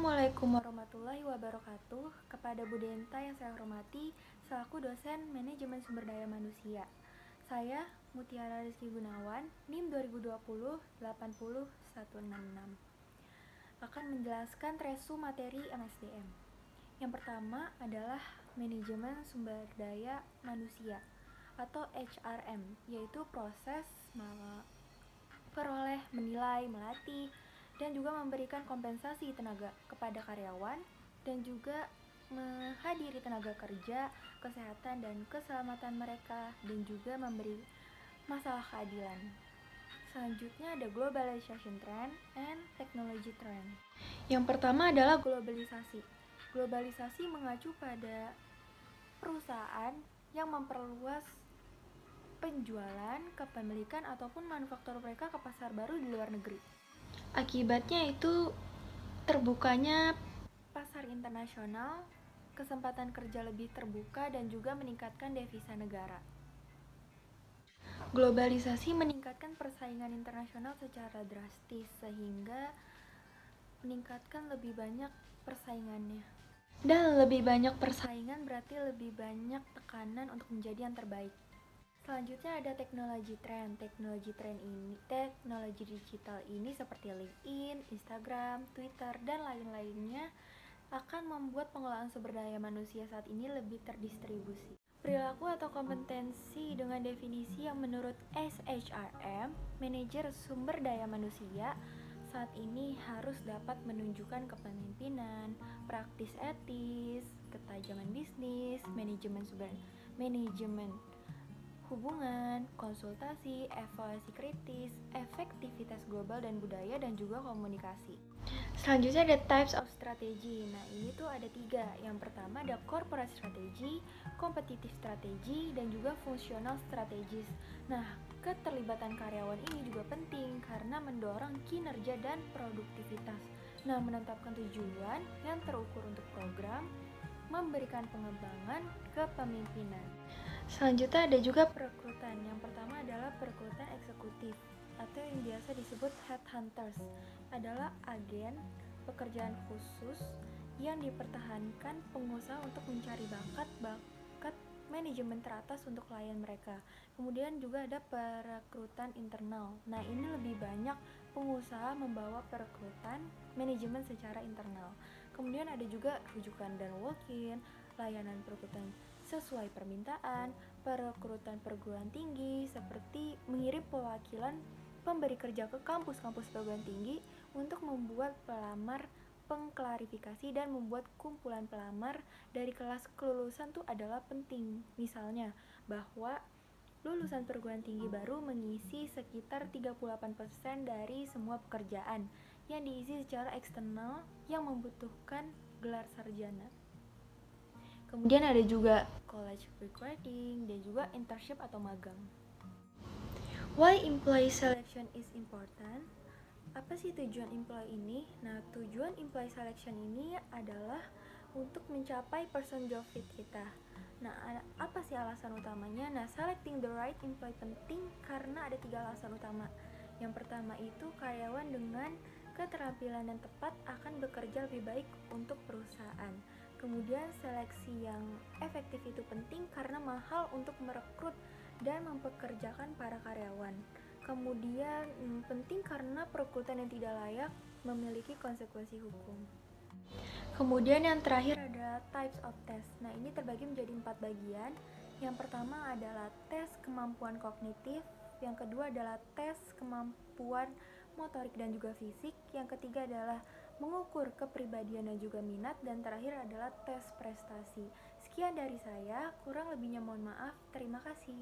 Assalamualaikum warahmatullahi wabarakatuh. Kepada Bu Denta yang saya hormati, selaku dosen Manajemen Sumber Daya Manusia. Saya Mutiara Rizky Gunawan, NIM 2020-80166. Akan menjelaskan resu materi MSDM. Yang pertama adalah Manajemen Sumber Daya Manusia atau HRM, yaitu proses memperoleh, menilai, melatih, dan juga memberikan kompensasi tenaga kepada karyawan dan juga menghadiri tenaga kerja, kesehatan dan keselamatan mereka, dan juga memberi masalah keadilan. Selanjutnya ada globalization trend and technology trend. Yang pertama adalah globalisasi. Globalisasi mengacu pada perusahaan yang memperluas penjualan, kepemilikan ataupun manufaktur mereka ke pasar baru di luar negeri. Akibatnya itu terbukanya pasar internasional, kesempatan kerja lebih terbuka dan juga meningkatkan devisa negara. Globalisasi meningkatkan persaingan internasional secara drastis sehingga meningkatkan lebih banyak persaingannya. Dan lebih banyak persaingan berarti lebih banyak tekanan untuk menjadi yang terbaik. Selanjutnya ada teknologi trend. Teknologi digital ini seperti LinkedIn, Instagram, Twitter, dan lain-lainnya akan membuat pengelolaan sumber daya manusia saat ini lebih terdistribusi. Perilaku atau kompetensi dengan definisi yang menurut SHRM, manajer sumber daya manusia, saat ini harus dapat menunjukkan kepemimpinan, praktis etis, ketajaman bisnis, manajemen hubungan, konsultasi, evaluasi kritis, efektivitas global dan budaya, dan juga komunikasi. Selanjutnya ada types of strategy. Nah, ini tuh ada 3. Yang pertama ada corporate strategy, competitive strategy, dan juga functional strategies. Nah, keterlibatan karyawan ini juga penting karena mendorong kinerja dan produktivitas. Nah, menetapkan tujuan yang terukur untuk program, memberikan pengembangan kepemimpinan. Selanjutnya ada juga perekrutan. Yang pertama adalah perekrutan eksekutif atau yang biasa disebut headhunters. Adalah agen pekerjaan khusus yang dipertahankan pengusaha untuk mencari bakat manajemen teratas untuk klien mereka. Kemudian juga ada perekrutan internal. Nah, ini lebih banyak pengusaha membawa perekrutan manajemen secara internal. Kemudian ada juga rujukan dan walk-in, layanan perekrutan sesuai permintaan, perekrutan perguruan tinggi seperti mengirim pewakilan pemberi kerja ke kampus-kampus perguruan tinggi untuk membuat pelamar pengklarifikasi dan membuat kumpulan pelamar dari kelas kelulusan itu adalah penting. Misalnya bahwa lulusan perguruan tinggi baru mengisi sekitar 38% dari semua pekerjaan yang diisi secara eksternal yang membutuhkan gelar sarjana. Kemudian ada juga college recruiting dan juga internship atau magang. Why employee selection is important? Apa sih tujuan employee ini? Nah, tujuan employee selection ini adalah untuk mencapai person job fit kita. Nah, apa sih alasan utamanya? Nah, selecting the right employee penting karena ada 3 alasan utama. Yang pertama itu karyawan dengan keterampilan yang tepat akan bekerja lebih baik untuk perusahaan. Kemudian seleksi yang efektif itu penting karena mahal untuk merekrut dan mempekerjakan para karyawan. Kemudian penting karena perekrutan yang tidak layak memiliki konsekuensi hukum. Kemudian yang terakhir ada types of test. Nah, ini terbagi menjadi 4 bagian. Yang pertama adalah tes kemampuan kognitif, yang kedua adalah tes kemampuan motorik dan juga fisik, yang ketiga adalah mengukur kepribadian dan juga minat, dan terakhir adalah tes prestasi. Sekian dari saya, kurang lebihnya mohon maaf. Terima kasih.